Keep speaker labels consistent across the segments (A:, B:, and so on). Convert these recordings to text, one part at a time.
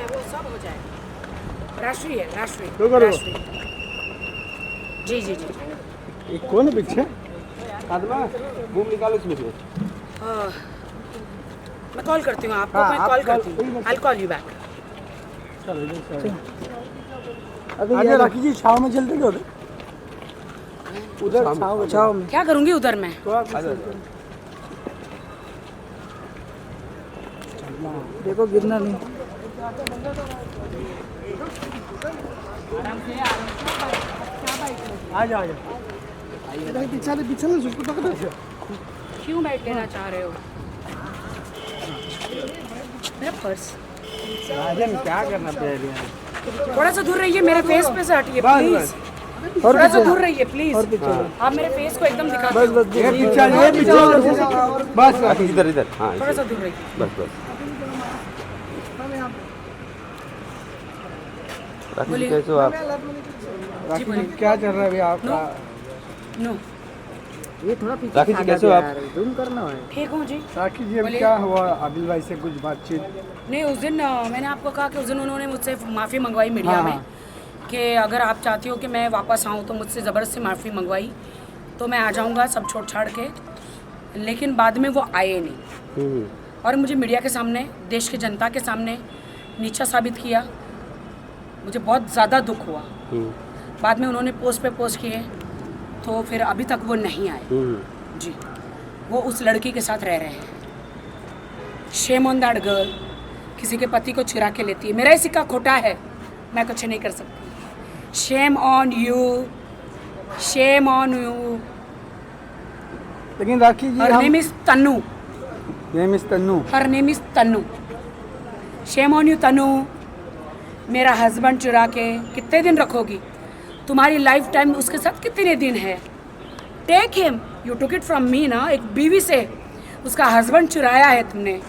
A: वो सब हो जाएगा। राष्ट्रीय है, राष्ट्रीय
B: तो करो।
A: राष्ट्रीय। जी जी जी।
B: ये कौन है पीछे?
C: आत्मा घूम निकालो इसमें से।
A: मैं कॉल करती हूँ आपको,
B: हाँ,
A: मैं
B: आप
A: कॉल
B: कॉल-
A: करती हूँ। I call you back.
B: चलो इधर से अरे राखी जी छाव में चलते क्या उधर छाव में
A: क्या करूँगी उधर मैं?
B: तो आप देखो गिरना नहीं। आ जाओ पीछे पीछे ना उसको पकड़ो।
A: क्यों बैठ लेना चाह रहे हो? मेरा पर्स
B: राजन क्या करना पड़ेगा?
A: थोड़ा सा दूर रहिए, मेरे फेस पे से हटिए
B: बस,
A: प्लीज। थोड़ा सा दूर रहिए प्लीज। आप मेरे फेस को एकदम दिखा दो।
B: ये पीछे बस
C: राखी इधर इधर। हाँ
A: थोड़ा सा दूर रहिए।
C: बस बस। राखी जी
A: बोलिए।
C: कैसे हो आप?
B: राखी जी क्या चल रहा है अभी आपका?
A: नो,
D: ये थोड़ा पीछे
C: राखी जी कैसे हो आप?
D: जूम करना है।
A: ठीक हूँ जी।
B: राखी जी अभी
A: बोलिए।
B: क्या हुआ आदिल भाई से कुछ बातचीत?
A: नहीं, उस दिन मैंने आपको कहा कि उस दिन उन्होंने मुझसे माफ़ी मंगवाई मीडिया
B: हाँ,
A: में
B: हाँ।
A: कि अगर आप चाहती हो कि मैं वापस आऊँ तो मुझसे ज़बरदस्ती माफ़ी मंगवाई तो मैं आ जाऊँगा सब छोड़ छाड़ के। लेकिन बाद में वो आए नहीं और मुझे मीडिया के सामने, देश की जनता के सामने नीचा साबित किया। मुझे बहुत ज़्यादा दुख हुआ। बाद में उन्होंने पोस्ट पे पोस्ट किए तो फिर अभी तक वो नहीं आए। जी, वो उस लड़की के साथ रह रहे हैं। Shame on that girl. किसी के पति को चुरा के लेती है। मेरा ही सिक्का खोटा है, मैं कुछ नहीं कर सकती। Shame on you, shame on you.
B: लेकिन Rakhi ji
A: her name is Tannu,
B: name is Tannu.
A: Her name is Tannu. Shame on you Tannu. मेरा हस्बैंड चुरा के कितने दिन रखोगी? तुम्हारी लाइफ टाइम उसके साथ कितने दिन है? Take him, you took it from me ना। एक बीवी से उसका हस्बैंड चुराया है तुमने।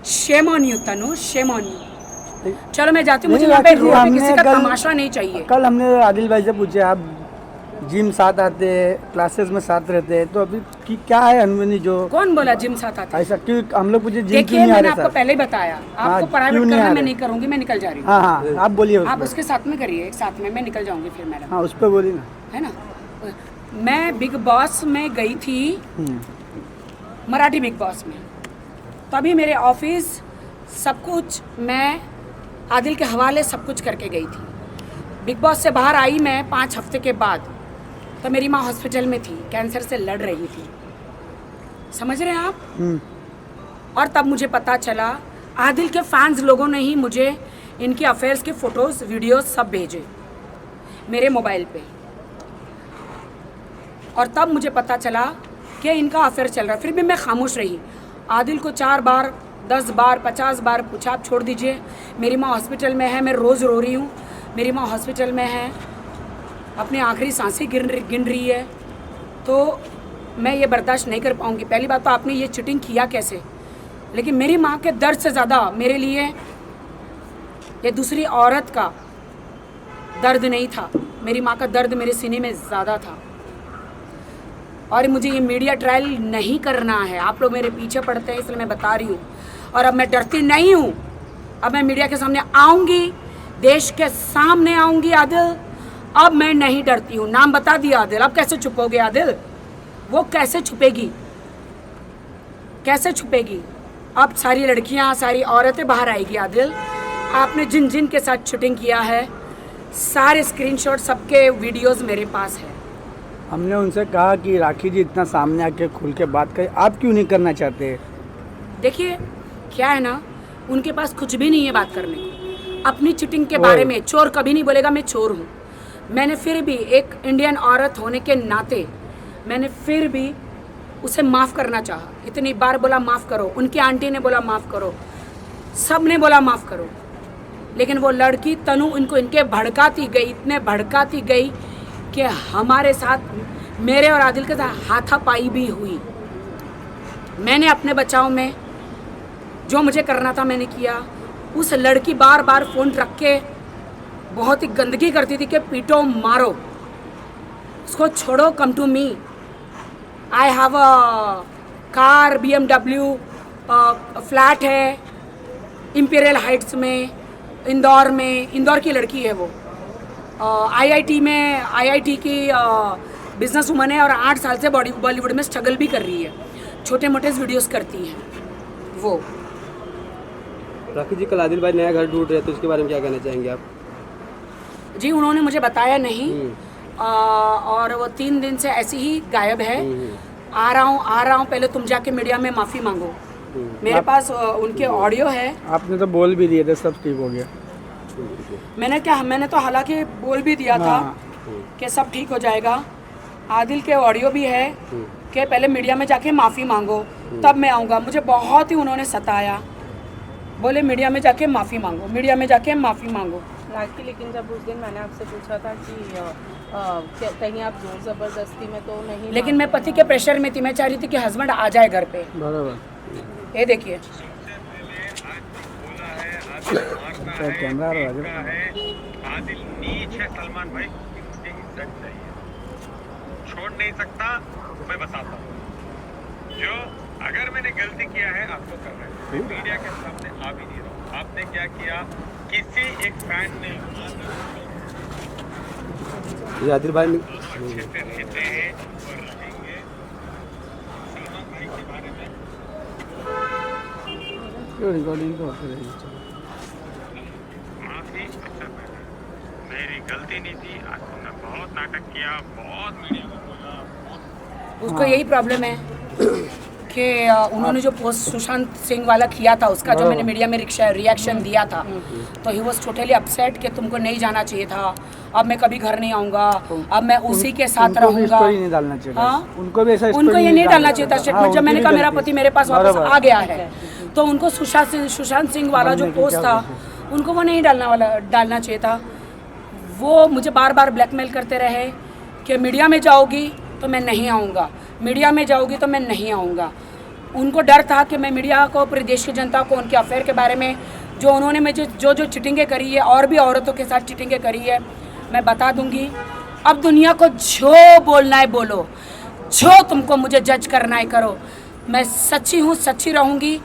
A: Shame on you Tanu, shame on you. चलो मैं जाती हूँ, मुझे
B: नहीं,
A: यहाँ पे
B: राखी जी,
A: रोड पे
B: हमने
A: किसी का
B: कल-
A: तमाशा नहीं चाहिए।
B: कल हमने आदिल भाई से पूछे आप जिम साथ आते हैं, क्लासेस में साथ रहते हैं, तो अभी की क्या है अनबनी जो
A: कौन बोला जिम साथ आते?
B: ऐसा क्यों हम लोग पूछे जिम क्यों
A: देखिए,
B: नहीं आ
A: मैंने
B: रहे
A: आपको
B: सर?
A: पहले ही बताया, आपको
B: क्यों
A: प्राइवेट
B: नहीं आ
A: करना मैं
B: रहे?
A: नहीं करूँगी, मैं निकल जा रही हूँ।
B: हाँ हाँ आप बोलिए
A: आप
B: उसमें।
A: उसके साथ में करिए, एक साथ में मैं निकल जाऊँगी फिर मैडम,
B: हाँ उस पर बोलिए ना।
A: है ना। मैं बिग बॉस में गई थी, मराठी बिग बॉस में। तभी मेरे ऑफिस सब कुछ मैं आदिल के हवाले सब कुछ करके गई थी। बिग बॉस से बाहर आई मैं 5 हफ्ते के बाद, तो मेरी माँ हॉस्पिटल में थी, कैंसर से लड़ रही थी। समझ रहे हैं आप? और तब मुझे पता चला, आदिल के फैंस लोगों ने ही मुझे इनके अफेयर्स के फ़ोटोज़ वीडियोस सब भेजे मेरे मोबाइल पे। और तब मुझे पता चला कि इनका अफेयर चल रहा है। फिर भी मैं खामोश रही। आदिल को 4 बार, 10 बार, 50 बार पूछा, आप छोड़ दीजिए, मेरी माँ हॉस्पिटल में है, मैं रोज़ रो रही हूँ, मेरी माँ हॉस्पिटल में है, अपनी आखिरी सांसें गिन रही है, तो मैं ये बर्दाश्त नहीं कर पाऊँगी। पहली बात तो आपने ये चीटिंग किया कैसे? लेकिन मेरी माँ के दर्द से ज़्यादा मेरे लिए ये दूसरी औरत का दर्द नहीं था। मेरी माँ का दर्द मेरे सीने में ज़्यादा था। और मुझे ये मीडिया ट्रायल नहीं करना है। आप लोग मेरे पीछे पड़ते हैं इसलिए मैं बता रही हूँ। और अब मैं डरती नहीं हूँ। अब मैं मीडिया के सामने आऊँगी, देश के सामने आऊँगी आदिल। अब मैं नहीं डरती हूँ। नाम बता दिया आदिल। अब कैसे छुपोगे आदिल? वो कैसे छुपेगी? कैसे छुपेगी? अब सारी लड़कियाँ, सारी औरतें बाहर आएगी आदिल। आपने जिन जिन के साथ शूटिंग किया है, सारे स्क्रीनशॉट, सबके वीडियोस मेरे पास है।
B: हमने उनसे कहा कि राखी जी इतना सामने आके खुल के बात करें, आप क्यों नहीं करना चाहते?
A: देखिए क्या है ना, उनके पास कुछ भी नहीं है बात करने को अपनी चीटिंग के बारे में। चोर कभी नहीं बोलेगा मैं चोर हूँ। मैंने फिर भी एक इंडियन औरत होने के नाते मैंने फिर भी उसे माफ़ करना चाहा। इतनी बार बोला माफ़ करो, उनकी आंटी ने बोला माफ़ करो, सब ने बोला माफ़ करो, लेकिन वो लड़की तनु इनको इनके भड़काती गई, इतने भड़काती गई कि हमारे साथ, मेरे और आदिल के साथ हाथापाई भी हुई। मैंने अपने बचाव में जो मुझे करना था मैंने किया। उस लड़की बार बार फ़ोन रख के बहुत ही गंदगी करती थी कि पीटो मारो, उसको छोड़ो, come to me, I have a car, BMW, flat है इंपीरियल हाइट्स में, इंदौर में, इंदौर की लड़की है वो, आईआईटी की बिजनेस वुमन है और 8 साल से बॉलीवुड में स्ट्रगल भी कर रही है, छोटे मोटे वीडियोस करती हैं वो।
C: राखी जी, कल आदिल भाई नया घर ढूंढ रहे थे, उसके बारे में क्या कहना चाहेंगे आप?
A: जी उन्होंने मुझे बताया नहीं, और वो 3 दिन से ऐसे ही गायब है। आ रहा हूँ, पहले तुम जाके मीडिया में माफ़ी मांगो। मेरे पास उनके ऑडियो है।
B: आपने तो बोल भी दिए थे, सब ठीक हो गया।
A: मैंने तो हालांकि बोल भी दिया था कि सब ठीक हो जाएगा। आदिल के ऑडियो भी है कि पहले मीडिया में जाके माफ़ी मांगो तब मैं आऊँगा। मुझे बहुत ही उन्होंने सताया, बोले मीडिया में जाके माफ़ी मांगो, मीडिया में जाके माफ़ी मांगो।
E: राखी, लेकिन जब उस दिन मैंने आपसे पूछा था कि कहीं आप जोर ज़बरदस्ती में तो नहीं,
A: लेकिन मैं पति के प्रेशर में थी, मैं चाह रही थी कि हस्बैंड आ जाए घर पे।
B: बराबर।
A: ये देखिए
B: कैमरा
F: आदिल नीच है सलमान भाई, मुझे इज्जत चाहिए, छोड़ नहीं सकता। मैं बताता हूँ, जो अगर मैंने गलती किया है आपको कर रहे हैं, मीडिया के सामने आ भी नहीं रहा हूँ। आपने क्या किया, किसी एक फैन ने
C: ये आदिल भाई ने
F: अच्छे से रहते हैं और रहेंगे। सलमान भाई के बारे में
B: रिकॉर्डिंग तो होती रहेगी।
F: माफी सबसे पहले, मेरी गलती नहीं थी। आज तुमने बहुत नाटक किया, बहुत मीडिया में बोला।
A: उसको यही प्रॉब्लम है कि उन्होंने जो पोस्ट सुशांत सिंह वाला किया था, उसका जो मैंने मीडिया में रिएक्शन दिया था, तो ही वॉज टोटली अपसेट कि तुमको नहीं जाना चाहिए था, अब मैं कभी घर नहीं आऊँगा, अब मैं उसी के साथ रहूँगा।
B: नहीं डालना चाहिए था। उनको भी ऐसा
A: उनको ये नहीं डालना चाहिए था स्टेटमेंट। जब मैंने कहा मेरा पति मेरे पास वापस आ गया है, तो उनको सुशांत सिंह वाला जो पोस्ट था, उनको वो नहीं डालना चाहिए था। वो मुझे बार बार ब्लैकमेल करते रहे कि मीडिया में जाओगी तो मैं नहीं आऊँगा, मीडिया में जाओगी तो मैं नहीं आऊँगा। उनको डर था कि मैं मीडिया को, पूरे देश की जनता को उनके अफेयर के बारे में, जो उन्होंने मुझे जो चिटिंगें करी है और भी औरतों के साथ चिटिंगें करी है, मैं बता दूंगी। अब दुनिया को जो बोलना है बोलो, जो तुमको मुझे जज करना है करो, मैं सच्ची हूँ, सच्ची रहूँगी।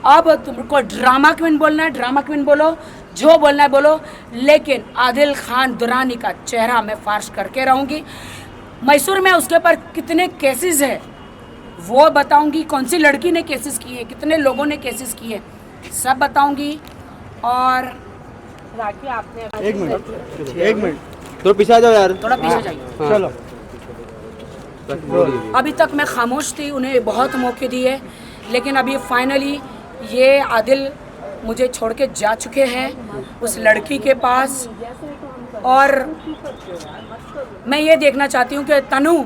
A: अब तुमको ड्रामा क्वीन बोलना है, ड्रामा क्वीन बोलो, जो बोलना है बोलो, लेकिन आदिल खान दुरानी का चेहरा मैं फार्श करके रहूँगी। मैसूर में उसके ऊपर कितने केसेस है वो बताऊंगी, कौन सी लड़की ने केसेस किए, कितने लोगों ने केसेस किए, सब बताऊंगी। और
E: राखी आपने
B: एक मिनट
C: तो पीछे आ जाओ यार,
A: थोड़ा पीछे जाइए।
B: चलो।
A: अभी तक मैं खामोश थी, उन्हें बहुत मौके दिए, लेकिन अभी फाइनली ये आदिल मुझे छोड़ के जा चुके हैं उस लड़की के पास। और मैं ये देखना चाहती हूँ कि तनु,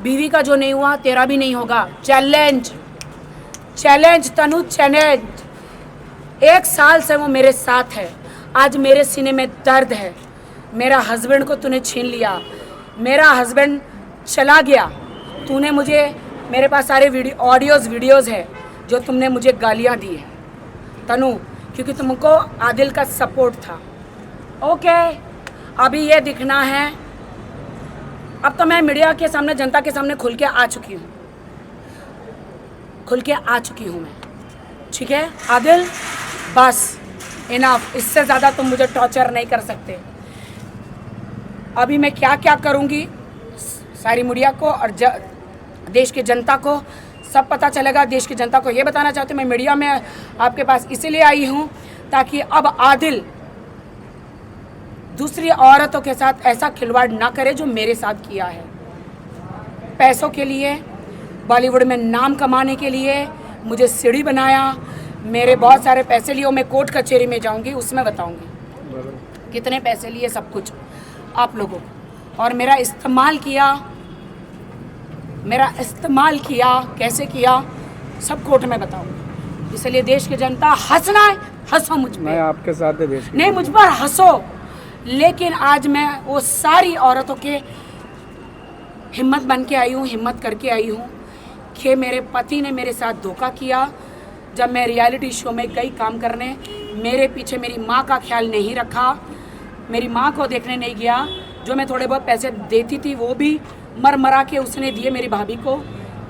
A: बीवी का जो नहीं हुआ तेरा भी नहीं होगा। चैलेंज तनु, चैलेंज। 1 साल से वो मेरे साथ है, आज मेरे सीने में दर्द है। मेरा हस्बैंड को तूने छीन लिया, मेरा हस्बैंड चला गया, तूने मुझे, मेरे पास सारे वीडियोज़ है जो तुमने मुझे गालियाँ दी है तनु, क्योंकि तुमको आदिल का सपोर्ट था। ओके, अभी ये दिखना है। अब तो मैं मीडिया के सामने, जनता के सामने खुल के आ चुकी हूँ मैं, ठीक है आदिल, बस इनफ, इससे ज़्यादा तुम मुझे टॉर्चर नहीं कर सकते। अभी मैं क्या क्या करूँगी सारी मीडिया को और देश की जनता को सब पता चलेगा। देश की जनता को ये बताना चाहती हूँ, मैं मीडिया में आपके पास इसीलिए आई हूँ ताकि अब आदिल दूसरी औरतों के साथ ऐसा खिलवाड़ ना करे जो मेरे साथ किया है। पैसों के लिए, बॉलीवुड में नाम कमाने के लिए मुझे सीढ़ी बनाया, मेरे बहुत सारे पैसे लिए। मैं कोर्ट कचहरी में जाऊंगी, उसमें बताऊंगी कितने पैसे लिए, सब कुछ आप लोगों को। और मेरा इस्तेमाल किया कैसे किया, सब कोर्ट में बताऊंगी। इसलिए देश की जनता, हंसना है हंसो मुझ
B: मैं
A: पर,
B: आपके साथ है देश
A: नहीं मुझ पर हंसो, लेकिन आज मैं वो सारी औरतों के हिम्मत बन के आई हूँ, हिम्मत करके आई हूँ कि मेरे पति ने मेरे साथ धोखा किया। जब मैं रियलिटी शो में गई काम करने, मेरे पीछे मेरी माँ का ख्याल नहीं रखा, मेरी माँ को देखने नहीं गया। जो मैं थोड़े बहुत पैसे देती थी वो भी मरा के उसने दिए मेरी भाभी को,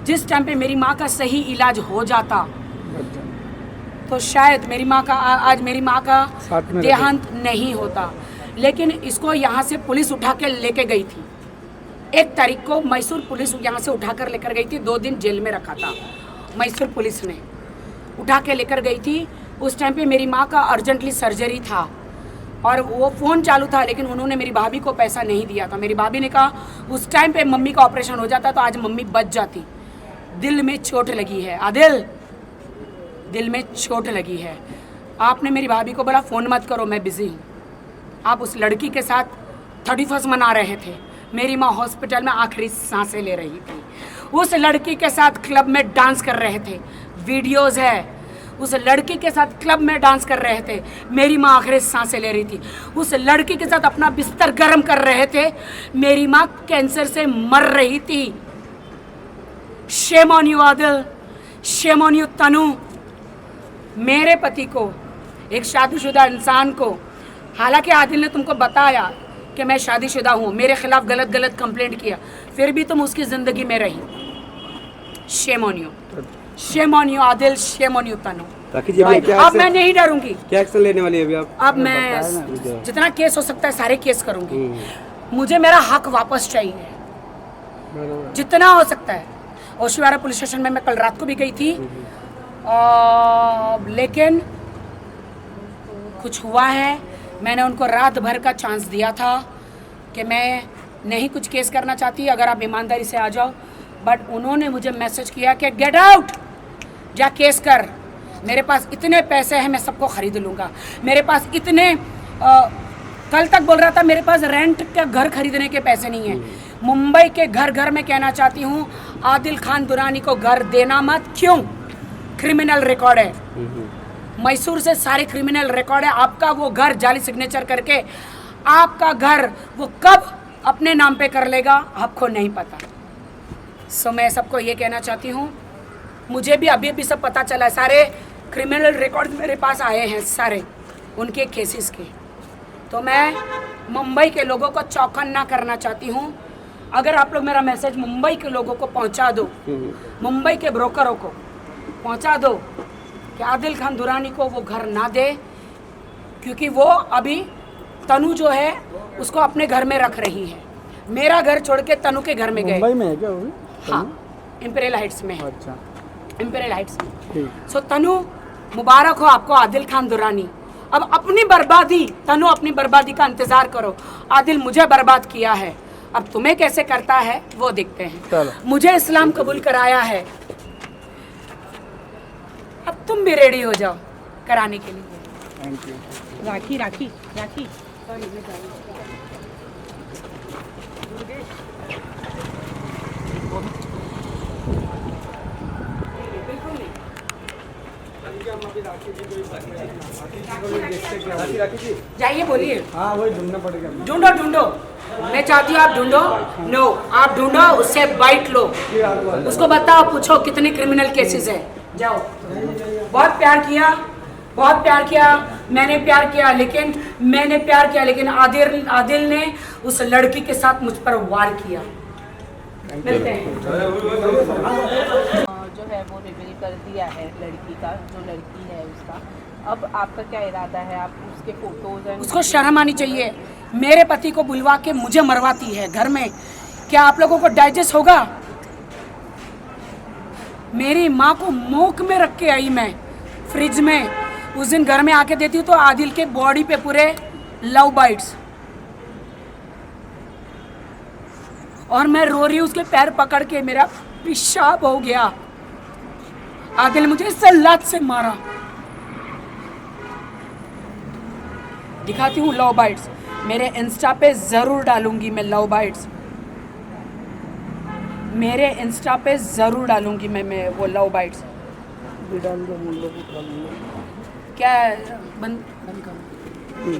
A: जिस टाइम पे मेरी माँ का सही इलाज हो जाता। तो शायद मेरी माँ का आज मेरी माँ का
B: साथ में
A: देहांत नहीं होता। लेकिन इसको यहाँ से पुलिस उठा के लेके गई थी। 1 तारीख को मैसूर पुलिस यहाँ से उठा कर लेकर गई थी। 2 दिन जेल में रखा था मैसूर पुलिस ने, उठा के लेकर गई थी। उस टाइम पे मेरी माँ का अर्जेंटली सर्जरी था और वो फ़ोन चालू था, लेकिन उन्होंने मेरी भाभी को पैसा नहीं दिया था। मेरी भाभी ने कहा उस टाइम पे मम्मी का ऑपरेशन हो जाता तो आज मम्मी बच जाती। दिल में चोट लगी है आदिल, दिल में चोट लगी है। आपने मेरी भाभी को बोला फ़ोन मत करो, मैं बिज़ी हूँ। आप उस लड़की के साथ 31 मना रहे थे। मेरी माँ हॉस्पिटल में आखिरी सांसें ले रही थी। उस लड़की के साथ क्लब में डांस कर रहे थे, वीडियोज़ है। उस लड़की के साथ क्लब में डांस कर रहे थे, मेरी माँ आखिरी सांसें ले रही थी। उस लड़की के साथ अपना बिस्तर गर्म कर रहे थे, मेरी माँ कैंसर से मर रही थी। Shame on you Adil, shame on you Tanu. मेरे पति को, एक शादीशुदा इंसान को, हालांकि आदिल ने तुमको बताया कि मैं शादीशुदा हूँ, मेरे खिलाफ गलत कंप्लेंट किया, फिर भी तुम उसकी ज़िंदगी में रही। Shame on you, shame on you Adil, shame on you Tanu.
C: Rakhi ji
A: अब मैं नहीं डरूंगी।
C: क्या एक्शन लेने वाली है अभी आप?
A: अब मैं जितना केस हो सकता है सारे केस करूंगी। मुझे मेरा हक वापस चाहिए, जितना हो सकता है। ओशिवारा पुलिस स्टेशन में मैं कल रात को भी गई थी, लेकिन कुछ हुआ है। मैंने उनको रात भर का चांस दिया था कि मैं नहीं कुछ केस करना चाहती, अगर आप ईमानदारी से आ जाओ, बट उन्होंने मुझे मैसेज किया कि गेट आउट, जा केस कर। मेरे पास इतने पैसे हैं, मैं सबको खरीद लूँगा। मेरे पास इतने कल तक बोल रहा था मेरे पास रेंट का घर खरीदने के पैसे नहीं है। मुंबई के घर घर में कहना चाहती हूँ, आदिल खान दुरानी को घर देना मत। क्यों? क्रिमिनल रिकॉर्ड है, मैसूर से सारे क्रिमिनल रिकॉर्ड है। आपका वो घर जाली सिग्नेचर करके आपका घर वो कब अपने नाम पे कर लेगा आपको नहीं पता। सो मैं सबको ये कहना चाहती हूँ, मुझे भी अभी सब पता चला है, सारे क्रिमिनल रिकॉर्ड मेरे पास आए हैं, सारे उनके केसेस के। तो मैं मुंबई के लोगों को चौकन्ना करना चाहती हूँ। अगर आप लोग मेरा मैसेज मुंबई के लोगों को पहुँचा दो, मुंबई के ब्रोकरों को पहुँचा दो कि आदिल खान दुरानी को वो घर ना दे, क्योंकि वो अभी तनु जो है उसको अपने घर में रख रही है। मेरा घर छोड़ के तनु के घर में गए।
B: मुंबई में है क्या वो भी?
A: हाँ, इंपीरियल हाइट्स में है।
B: अच्छा,
A: इंपीरियल हाइट्स में।
B: ठीक।
A: सो तनु, मुबारक हो आपको आदिल खान दुरानी। अब अपनी बर्बादी, तनु अपनी बर्बादी का इंतजार करो। आदिल मुझे बर्बाद किया है, अब तुम्हें कैसे करता है वो देखते हैं।
B: चलो।
A: मुझे इस्लाम कबूल कराया है, अब तुम भी रेडी हो जाओ कराने के लिए।
B: Thank you.
E: राखी राखी राखी
A: जाइए बोलिए।
B: हाँ, वही ढूंढना पड़ेगा।
A: ढूंढो ढूंढो, मैं चाहती हूँ आप ढूंढो। नो, आप ढूंढो, उससे बाइट लो, उसको बताओ, पूछो कितने क्रिमिनल केसेस है। जाओ। बहुत प्यार किया, बहुत प्यार किया, मैंने प्यार किया, लेकिन आदिल ने उस लड़की के साथ मुझ पर वार किया। मिलते हैं।
E: जो है वो रिवील कर दिया है लड़की का, जो लड़की है उसका। अब आपका क्या इरादा है? आप उसके फोटोज हैं,
A: उसको शर्म आनी चाहिए। मेरे पति को बुलवा के मुझे मरवाती है घर में। क्या आप लोगों को डाइजेस्ट होगा? मेरी माँ को मोक में रख के आई मैं, फ्रिज में। उस दिन घर में आके देती हूँ तो आदिल के बॉडी पे पूरे लव बाइट्स, और मैं रो रही हूँ उसके पैर पकड़ के, मेरा पेशाब हो गया। आदिल मुझे सलाद से मारा। दिखाती हूँ लव बाइट्स, मेरे इंस्टा पे ज़रूर डालूंगी मैं लव बाइट्स, मेरे इंस्टा पे ज़रूर डालूंगी मैं वो लव बाइट्स।
B: डाल दो, हम लोग उठा लेंगे।
A: क्या बंद करो।